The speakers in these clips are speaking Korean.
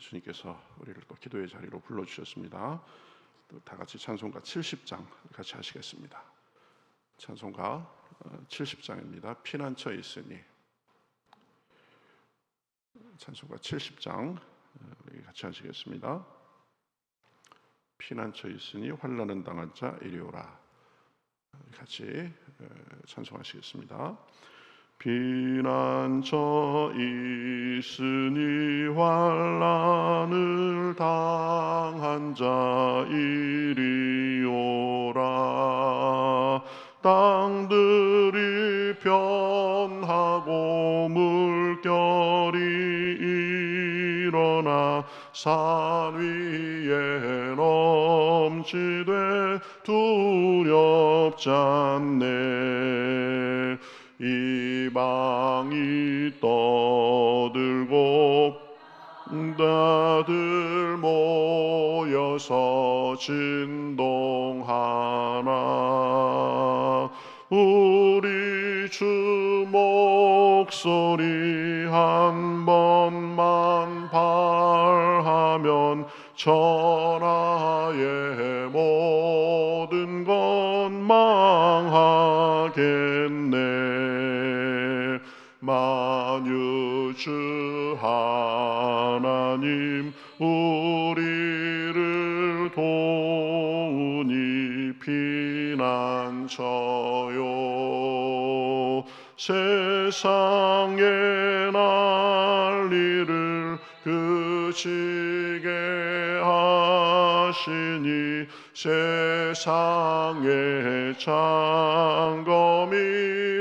주님께서 우리를 또 기도의 자리로 불러주셨습니다. 또 다 같이 찬송가 70장 같이 하시겠습니다. 찬송가 70장입니다. 피난처에 있으니. 찬송가 70장 우리 같이 하시겠습니다. 피난처에 있으니 환난은 당한 자 이리 오라. 같이 찬송하시겠습니다. 피난처 있으니 환난을 당한 자 이리 오라. 땅들이 변하고 물결이 일어나 산 위에 넘치되 두렵지 않네. 이방이 떠들고 다들 모여서 진동하나. 우리 주 목소리 한 번만 발하면 천하의 모든 것 망하겠네. 만유주 하나님 우리를 도우니 피난처요. 세상의 난리를 그치게 하시니 세상에 장검이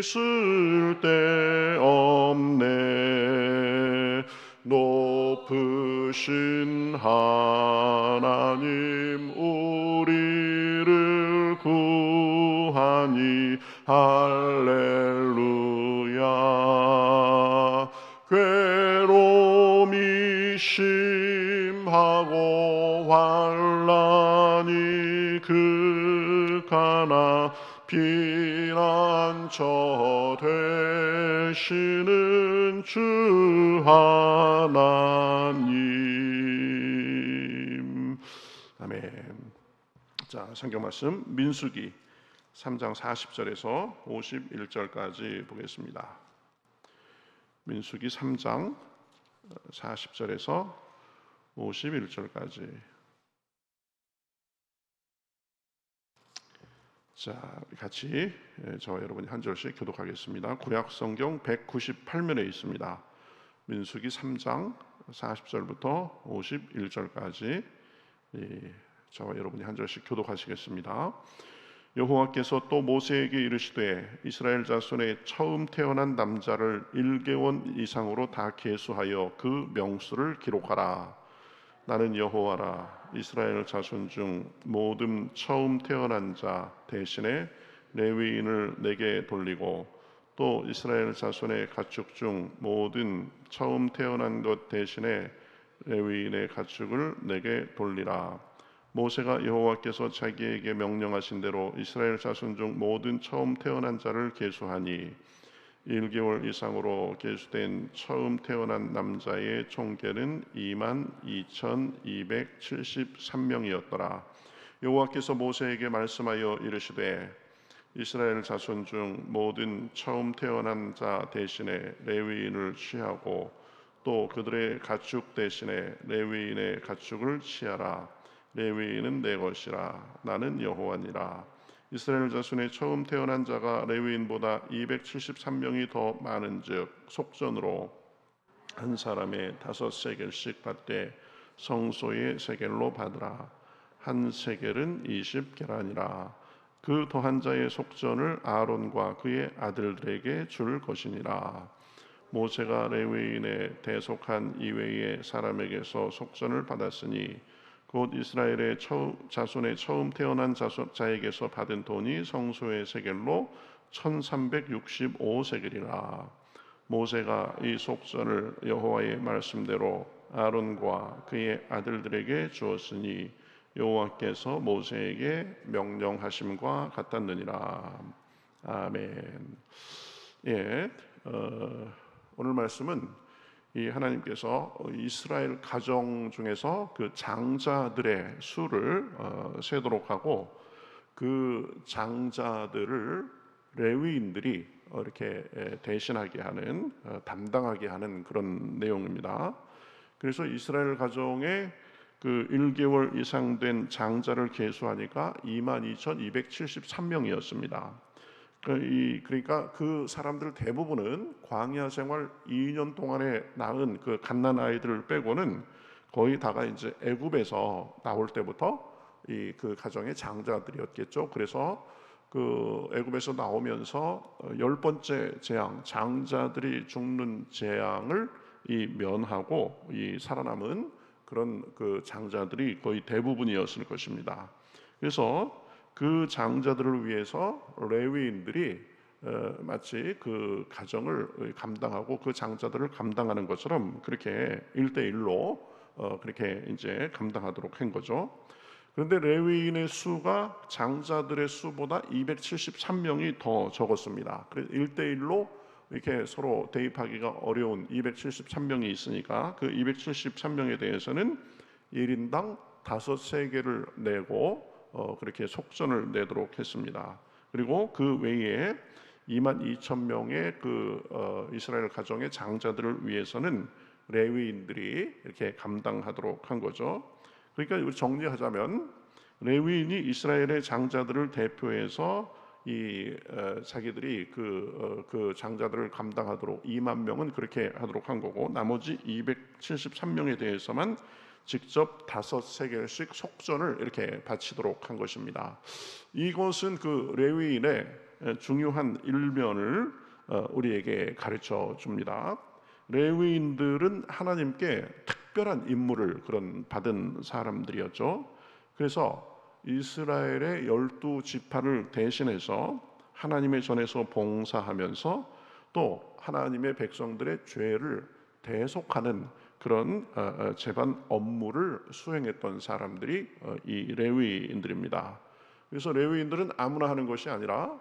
쓸데없네. 높으신 하나님 우리를 구하니 할렐루야. 괴로움이 심하고 환난이 극하나 피난처 되시는 주 하나님. 아멘. 자, 성경 말씀 민수기 3장 40절에서 51절까지 보겠습니다. 민수기 3장 40절에서 51절까지. 자, 같이 저와 여러분이 한 절씩 교독하겠습니다. 구약 성경 198면에 있습니다. 민수기 3장 40절부터 51절까지 저와 여러분이 한 절씩 교독하시겠습니다. 여호와께서 또 모세에게 이르시되 이스라엘 자손의 처음 태어난 남자를 1개월 이상으로 다 계수하여 그 명수를 기록하라. 나는 여호와라. 이스라엘 자손 중 모든 처음 태어난 자 대신에 레위인을 내게 돌리고 또 이스라엘 자손의 가축 중 모든 처음 태어난 것 대신에 레위인의 가축을 내게 돌리라. 모세가 여호와께서 자기에게 명령하신 대로 이스라엘 자손 중 모든 처음 태어난 자를 계수하니 1개월 이상으로 계수된 처음 태어난 남자의 총계는 22,273명이었더라. 여호와께서 모세에게 말씀하여 이르시되 이스라엘 자손 중 모든 처음 태어난 자 대신에 레위인을 취하고 또 그들의 가축 대신에 레위인의 가축을 취하라. 레위인은 내 것이라. 나는 여호와니라. 이스라엘 자손의 처음 태어난 자가 레위인보다 273명이 더 많은즉 속전으로 한 사람의 5세겔씩 받되 성소의 세겔로 받으라. 한 세겔은 20게란이라. 그 더한 자의 속전을 아론과 그의 아들들에게 줄 것이니라. 모세가 레위인의 대속한 이외의 사람에게서 속전을 받았으니 곧 이스라엘의 자손의 처음 태어난 자에게서 받은 돈이 성소의 세겔로 1365세겔이라. 모세가 이 속전을 여호와의 말씀대로 아론과 그의 아들들에게 주었으니 여호와께서 모세에게 명령하심과 같았느니라. 아멘. 예, 오늘 말씀은 이 하나님께서 이스라엘 가정 중에서 그 장자들의 수를 세도록 하고 그 장자들을 레위인들이 이렇게 대신하게 하는 담당하게 하는 그런 내용입니다. 그래서 이스라엘 가정에 그 1개월 이상 된 장자를 계수하니까 22,273명이었습니다. 그러니까 그 사람들 대부분은 광야 생활 2년 동안에 낳은 그 갓난 아이들을 빼고는 거의 다가 이제 애굽에서 나올 때부터 이 그 가정의 장자들이었겠죠. 그래서 그 애굽에서 나오면서 10번째 재앙, 장자들이 죽는 재앙을 이 면하고 이 살아남은 그런 그 장자들이 거의 대부분이었을 것입니다. 그래서 그 장자들을 위해서 레위인들이 마치 그 가정을 감당하고 그 장자들을 감당하는 것처럼 그렇게 1대1로 그렇게 이제 감당하도록 한 거죠. 그런데 레위인의 수가 장자들의 수보다 273명이 더 적었습니다. 그래서 1대1로 이렇게 서로 대입하기가 어려운 273명이 있으니까 그 273명에 대해서는 1인당 5세겔을 내고 그렇게 속전을 내도록 했습니다. 그리고 그 외에 22,000명의 그 이스라엘 가정의 장자들을 위해서는 레위인들이 이렇게 감당하도록 한 거죠. 그러니까 우리 정리하자면 레위인이 이스라엘의 장자들을 대표해서 이 자기들이 그 장자들을 감당하도록 2만 명은 그렇게 하도록 한 거고 나머지 273명에 대해서만 직접 5세겔씩 속전을 이렇게 바치도록 한 것입니다. 이것은 그 레위인의 중요한 일면을 우리에게 가르쳐 줍니다. 레위인들은 하나님께 특별한 임무를 그런 받은 사람들이었죠. 그래서 이스라엘의 12지파를 대신해서 하나님의 전에서 봉사하면서 또 하나님의 백성들의 죄를 대속하는 그런 재반 업무를 수행했던 사람들이 이 레위인들입니다. 그래서 레위인들은 아무나 하는 것이 아니라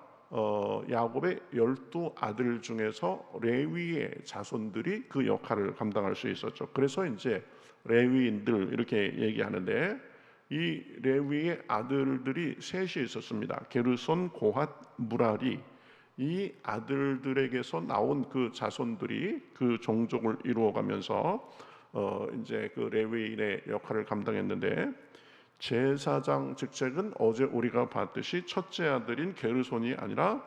야곱의 12아들 중에서 레위의 자손들이 그 역할을 감당할 수 있었죠. 그래서 이제 레위인들 이렇게 얘기하는데 이 레위의 아들들이 셋이 있었습니다. 게르손, 고핫, 무라리. 이 아들들에게서 나온 그 자손들이 그 종족을 이루어가면서 이제 그 레위인의 역할을 감당했는데 제사장 직책은 어제 우리가 봤듯이 첫째 아들인 게르손이 아니라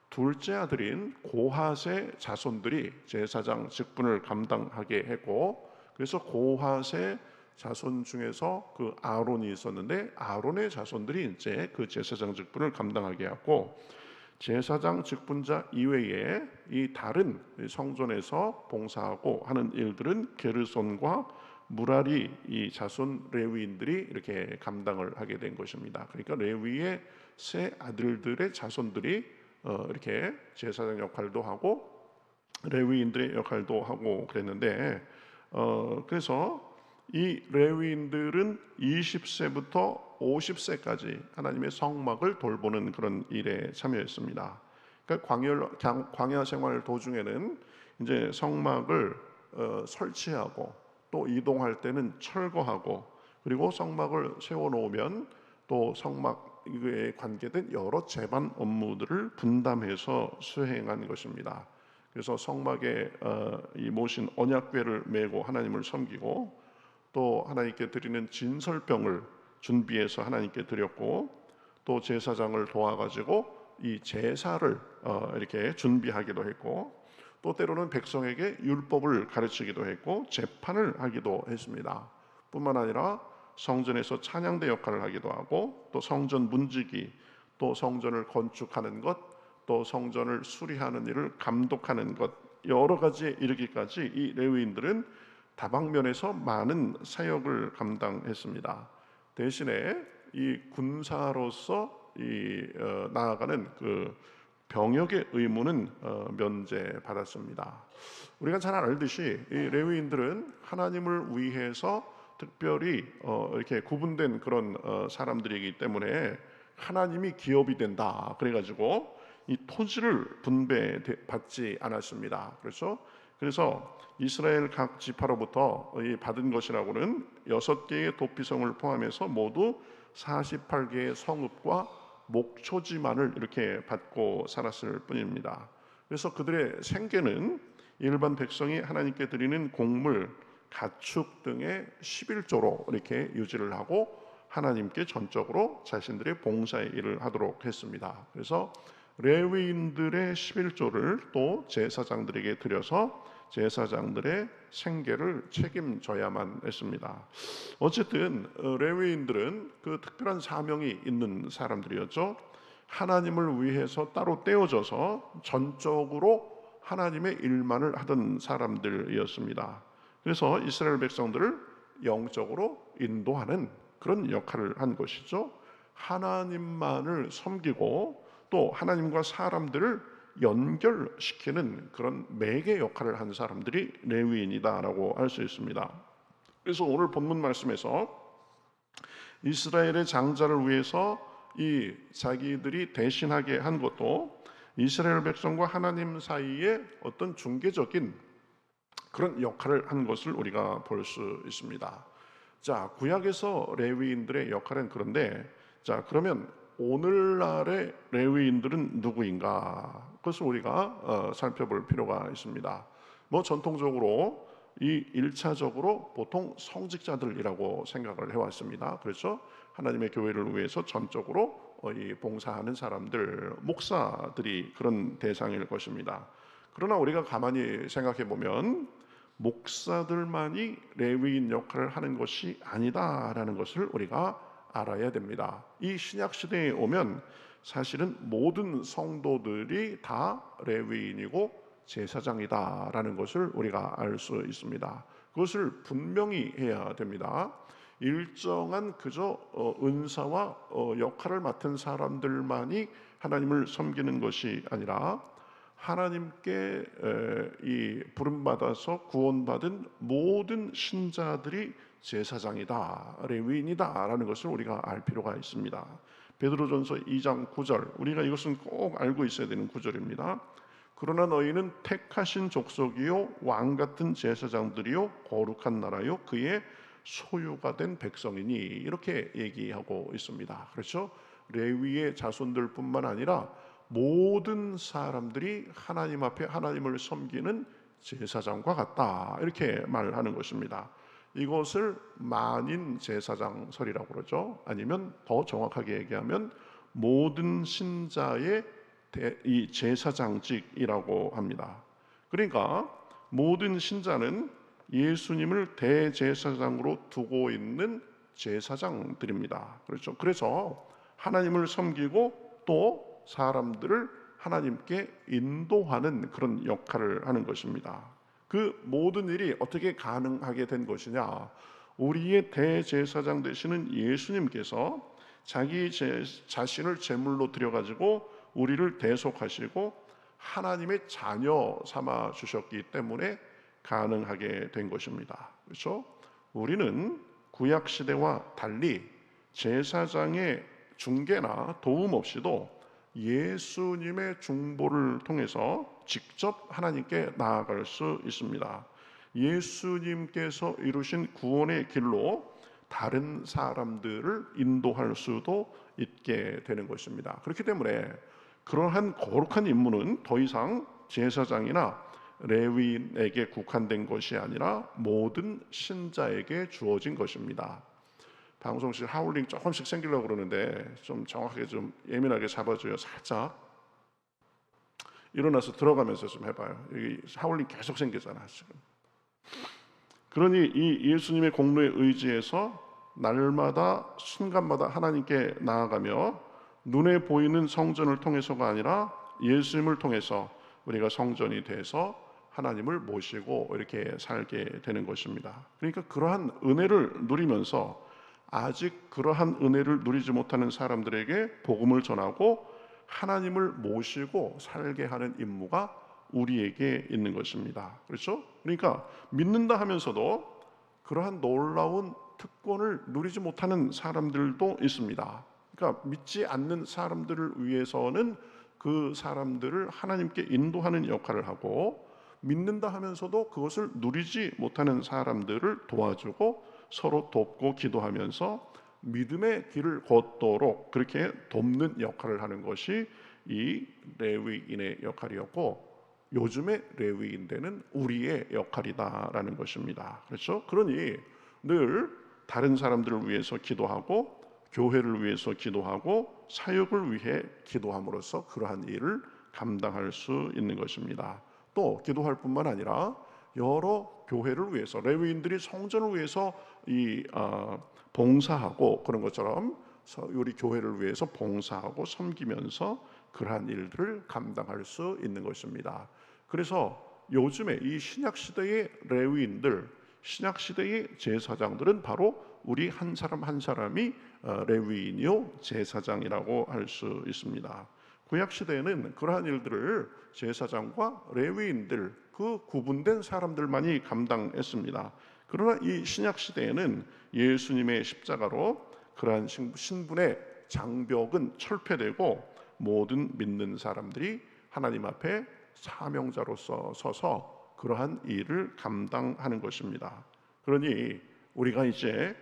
둘째 아들인 고핫의 자손들이 제사장 직분을 감당하게 했고 그래서 고핫의 자손 중에서 그 아론이 있었는데 아론의 자손들이 이제 그 제사장 직분을 감당하게 했고 제사장 직분자 이외에 이 다른 성전에서 봉사하고 하는 일들은 게르손과 무라리 이 자손 레위인들이 이렇게 감당을 하게 된 것입니다. 그러니까 레위의 세 아들들의 자손들이 이렇게 제사장 역할도 하고 레위인들의 역할도 하고 그랬는데 그래서 이 레위인들은 20세부터 50세까지 하나님의 성막을 돌보는 그런 일에 참여했습니다. 그러니까 광야 생활 도중에는 이제 성막을 설치하고 또 이동할 때는 철거하고 그리고 성막을 세워놓으면 또 성막에 관계된 여러 재반 업무들을 분담해서 수행한 것입니다. 그래서 성막에 이 모신 언약궤를 메고 하나님을 섬기고 또 하나님께 드리는 진설병을 준비해서 하나님께 드렸고 또 제사장을 도와가지고 이 제사를 이렇게 준비하기도 했고 또 때로는 백성에게 율법을 가르치기도 했고 재판을 하기도 했습니다. 뿐만 아니라 성전에서 찬양대 역할을 하기도 하고 또 성전 문지기 또 성전을 건축하는 것 또 성전을 수리하는 일을 감독하는 것 여러 가지에 이르기까지 이 레위인들은 다방면에서 많은 사역을 감당했습니다. 대신에 이 군사로서 나아가는 그 병역의 의무는 면제받았습니다. 우리가 잘 알듯이 이 레위인들은 하나님을 위해서 특별히 이렇게 구분된 그런 사람들이기 때문에 하나님이 기업이 된다. 그래가지고 이 토지를 분배받지 않았습니다. 그래서 그래서 이스라엘 각 지파로부터 이 받은 것이라고는 6개의 도피성을 포함해서 모두 48개의 성읍과 목초지만을 이렇게 받고 살았을 뿐입니다. 그래서 그들의 생계는 일반 백성이 하나님께 드리는 곡물, 가축 등의 11조로 이렇게 유지를 하고 하나님께 전적으로 자신들의 봉사의 일을 하도록 했습니다. 그래서 레위인들의 11조를 또 제사장들에게 드려서 제사장들의 생계를 책임져야만 했습니다. 어쨌든 레위인들은 그 특별한 사명이 있는 사람들이었죠. 하나님을 위해서 따로 떼어져서 전적으로 하나님의 일만을 하던 사람들이었습니다. 그래서 이스라엘 백성들을 영적으로 인도하는 그런 역할을 한 것이죠. 하나님만을 섬기고 또 하나님과 사람들을 연결시키는 그런 매개 역할을 한 사람들이 레위인이다라고 할 수 있습니다. 그래서 오늘 본문 말씀에서 이스라엘의 장자를 위해서 이 자기들이 대신하게 한 것도 이스라엘 백성과 하나님 사이에 어떤 중개적인 그런 역할을 한 것을 우리가 볼 수 있습니다. 자, 구약에서 레위인들의 역할은 그런데, 자, 그러면 오늘날의 레위인들은 누구인가? 그것을 우리가 살펴볼 필요가 있습니다. 뭐 전통적으로 이 1차적으로 보통 성직자들이라고 생각을 해왔습니다. 그래서 하나님의 교회를 위해서 전적으로 이 봉사하는 사람들, 목사들이 그런 대상일 것입니다. 그러나 우리가 가만히 생각해 보면 목사들만이 레위인 역할을 하는 것이 아니다라는 것을 우리가 알아야 됩니다. 이 신약 시대에 오면 사실은 모든 성도들이 다 레위인이고 제사장이다라는 것을 우리가 알 수 있습니다. 그것을 분명히 해야 됩니다. 일정한 그저 은사와 역할을 맡은 사람들만이 하나님을 섬기는 것이 아니라 하나님께 이 부름받아서 구원받은 모든 신자들이 제사장이다, 레위인이다라는 것을 우리가 알 필요가 있습니다. 베드로전서 2장 9절, 우리가 이것은 꼭 알고 있어야 되는 구절입니다. 그러나 너희는 택하신 족속이요 왕 같은 제사장들이요 거룩한 나라요 그의 소유가 된 백성이니, 이렇게 얘기하고 있습니다. 그렇죠? 레위의 자손들뿐만 아니라 모든 사람들이 하나님 앞에 하나님을 섬기는 제사장과 같다, 이렇게 말하는 것입니다. 이것을 만인 제사장설이라고 그러죠. 아니면 더 정확하게 얘기하면 모든 신자의 이 제사장직이라고 합니다. 그러니까 모든 신자는 예수님을 대제사장으로 두고 있는 제사장들입니다. 그렇죠? 그래서 하나님을 섬기고 또 사람들을 하나님께 인도하는 그런 역할을 하는 것입니다. 그 모든 일이 어떻게 가능하게 된 것이냐? 우리의 대제사장 되시는 예수님께서 자기 자신을 제물로 드려가지고 우리를 대속하시고 하나님의 자녀 삼아 주셨기 때문에 가능하게 된 것입니다. 그렇죠? 우리는 구약 시대와 달리 제사장의 중개나 도움 없이도 예수님의 중보를 통해서 직접 하나님께 나아갈 수 있습니다. 예수님께서 이루신 구원의 길로 다른 사람들을 인도할 수도 있게 되는 것입니다. 그렇기 때문에 그러한 거룩한 임무는 더 이상 제사장이나 레위인에게 국한된 것이 아니라 모든 신자에게 주어진 것입니다. 방송실 하울링 조금씩 생기려고 그러는데 좀 정확하게 좀 예민하게 잡아줘요. 살짝 일어나서 들어가면서 좀 해봐요. 여기 하울링 계속 생기잖아 지금. 그러니 이 예수님의 공로에 의지해서 날마다 순간마다 하나님께 나아가며 눈에 보이는 성전을 통해서가 아니라 예수님을 통해서 우리가 성전이 돼서 하나님을 모시고 이렇게 살게 되는 것입니다. 그러니까 그러한 은혜를 누리면서 아직 그러한 은혜를 누리지 못하는 사람들에게 복음을 전하고 하나님을 모시고 살게 하는 임무가 우리에게 있는 것입니다. 그렇죠? 그러니까 믿는다 하면서도 그러한 놀라운 특권을 누리지 못하는 사람들도 있습니다. 그러니까 믿지 않는 사람들을 위해서는 그 사람들을 하나님께 인도하는 역할을 하고, 믿는다 하면서도 그것을 누리지 못하는 사람들을 도와주고 서로 돕고 기도하면서 믿음의 길을 걷도록 그렇게 돕는 역할을 하는 것이 이 레위인의 역할이었고, 요즘의 레위인들은 우리의 역할이다라는 것입니다. 그렇죠? 그러니 늘 다른 사람들을 위해서 기도하고 교회를 위해서 기도하고 사역을 위해 기도함으로써 그러한 일을 감당할 수 있는 것입니다. 또 기도할 뿐만 아니라 여러 교회를 위해서, 레위인들이 성전을 위해서 봉사하고 그런 것처럼 우리 교회를 위해서 봉사하고 섬기면서 그러한 일들을 감당할 수 있는 것입니다. 그래서 요즘에 이 신약 시대의 레위인들, 신약 시대의 제사장들은 바로 우리 한 사람 한 사람이 레위인이요 제사장이라고 할 수 있습니다. 구약 시대에는 그러한 일들을 제사장과 레위인들, 그 구분된 사람들만이 감당했습니다. 그러나 이 신약 시대에는 예수님의 십자가로 그러한 신분의 장벽은 철폐되고 모든 믿는 사람들이 하나님 앞에 사명자로서 서서 그러한 일을 감당하는 것입니다. 그러니 우리가 이제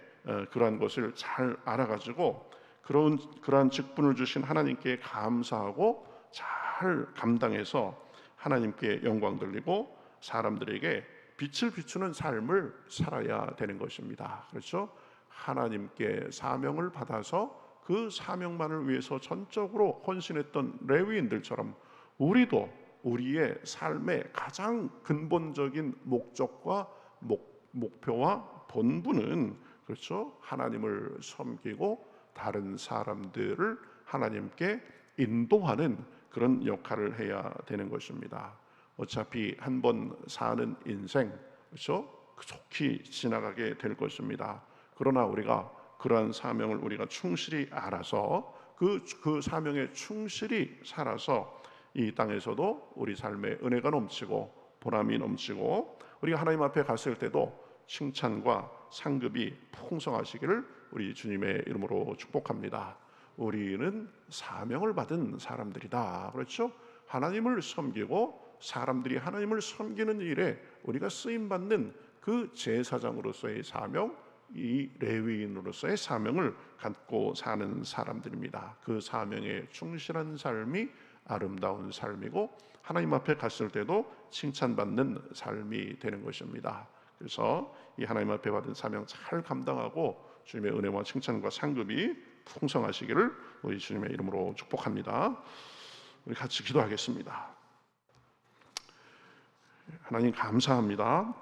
그러한 것을 잘 알아가지고 그러한 직분을 주신 하나님께 감사하고 잘 감당해서 하나님께 영광 돌리고 사람들에게 빛을 비추는 삶을 살아야 되는 것입니다. 그렇죠? 하나님께 사명을 받아서 그 사명만을 위해서 전적으로 헌신했던 레위인들처럼 우리도 우리의 삶의 가장 근본적인 목적과 목표와 본분은, 그렇죠, 하나님을 섬기고 다른 사람들을 하나님께 인도하는 그런 역할을 해야 되는 것입니다. 어차피 한 번 사는 인생, 그렇죠, 좋게 지나가게 될 것입니다. 그러나 우리가 그러한 사명을 우리가 충실히 알아서 그 사명에 충실히 살아서 이 땅에서도 우리 삶에 은혜가 넘치고 보람이 넘치고 우리가 하나님 앞에 갔을 때도 칭찬과 상급이 풍성하시기를 우리 주님의 이름으로 축복합니다. 우리는 사명을 받은 사람들이다. 그렇죠? 하나님을 섬기고 사람들이 하나님을 섬기는 일에 우리가 쓰임받는 그 제사장으로서의 사명, 이 레위인으로서의 사명을 갖고 사는 사람들입니다. 그 사명에 충실한 삶이 아름다운 삶이고 하나님 앞에 갔을 때도 칭찬받는 삶이 되는 것입니다. 그래서 이 하나님 앞에 받은 사명 잘 감당하고 주님의 은혜와 칭찬과 상급이 풍성하시기를 우리 주님의 이름으로 축복합니다. 우리 같이 기도하겠습니다. 하나님 감사합니다.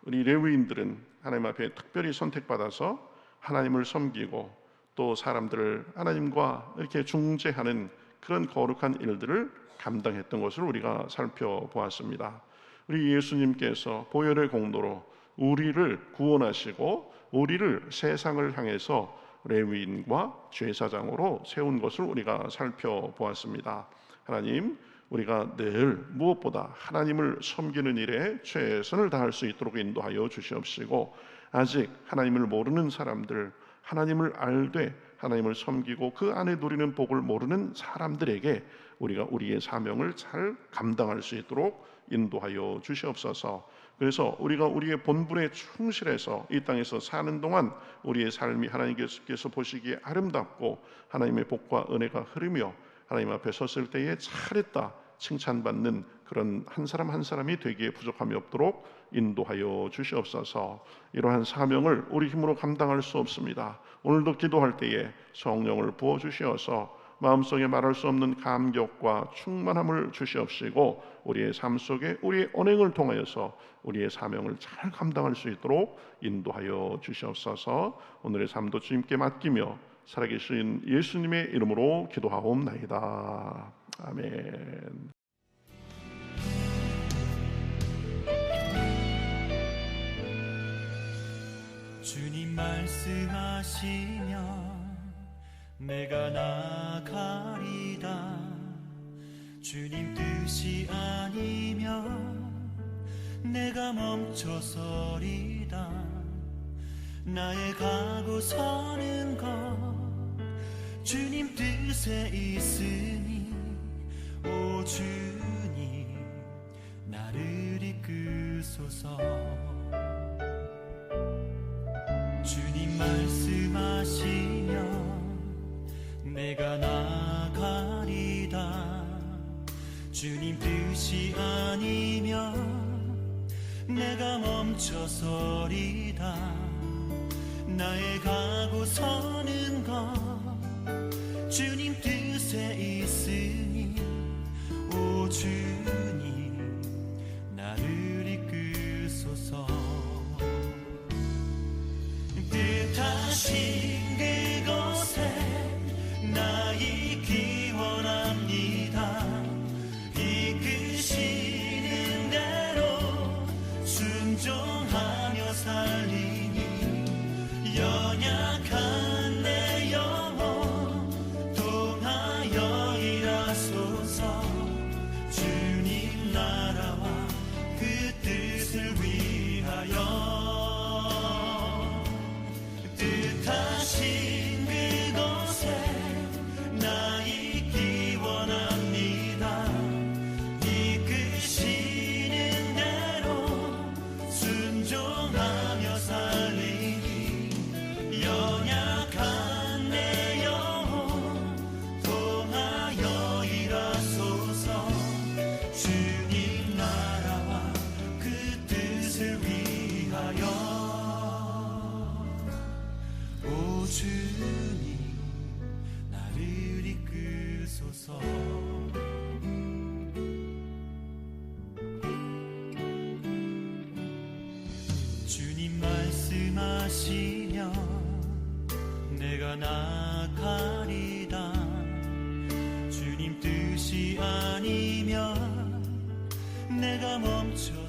우리 레위인들은 하나님 앞에 특별히 선택받아서 하나님을 섬기고 또 사람들을 하나님과 이렇게 중재하는 그런 거룩한 일들을 감당했던 것을 우리가 살펴보았습니다. 우리 예수님께서 보혈의 공로로 우리를 구원하시고 우리를 세상을 향해서 레위인과 제사장으로 세운 것을 우리가 살펴보았습니다. 하나님, 우리가 늘 무엇보다 하나님을 섬기는 일에 최선을 다할 수 있도록 인도하여 주시옵시고, 아직 하나님을 모르는 사람들, 하나님을 알되 하나님을 섬기고 그 안에 누리는 복을 모르는 사람들에게 우리가 우리의 사명을 잘 감당할 수 있도록 인도하여 주시옵소서. 그래서 우리가 우리의 본분에 충실해서 이 땅에서 사는 동안 우리의 삶이 하나님께서 보시기에 아름답고 하나님의 복과 은혜가 흐르며 하나님 앞에 섰을 때에 잘했다 칭찬받는 그런 한 사람 한 사람이 되기에 부족함이 없도록 인도하여 주시옵소서. 이러한 사명을 우리 힘으로 감당할 수 없습니다. 오늘도 기도할 때에 성령을 부어주시어서 마음속에 말할 수 없는 감격과 충만함을 주시옵시고 우리의 삶 속에 우리의 언행을 통하여서 우리의 사명을 잘 감당할 수 있도록 인도하여 주시옵소서. 오늘의 삶도 주님께 맡기며 살아계신 예수님의 이름으로 기도하옵나이다. 아멘. 주님 말씀하시면 내가 나가리다. 주님 뜻이 아니면 내가 멈춰서리다. 나의 가고 서는 것 주님 뜻에 있으니 오 주님 나를 이끄소서. 주님 말씀하시면 내가 나가리다. 주님 뜻이 아니면 내가 멈춰서리다. 나의 가고 서는 것 주님 뜻에 있으니 오 주님 나를 이끄소서. 뜻하신 그곳에 나 있기 원합니다. 이끄시는 대로 순종하며 살리니 연약한 내 영혼 통하여 일하소서. 주님 나라와 그 뜻을 위하여 뜻하신 그곳에 나 있기 원합니다. 이끄시는 대로 순종하며 살리니 연약한 내 영혼 통하여 일하소서. 주님 나라와 그 뜻을 위하여 오 주님 나를 이끄소서. 주님 말씀하시면 내가 나가리다. 주님 뜻이 아니면 내가 멈춰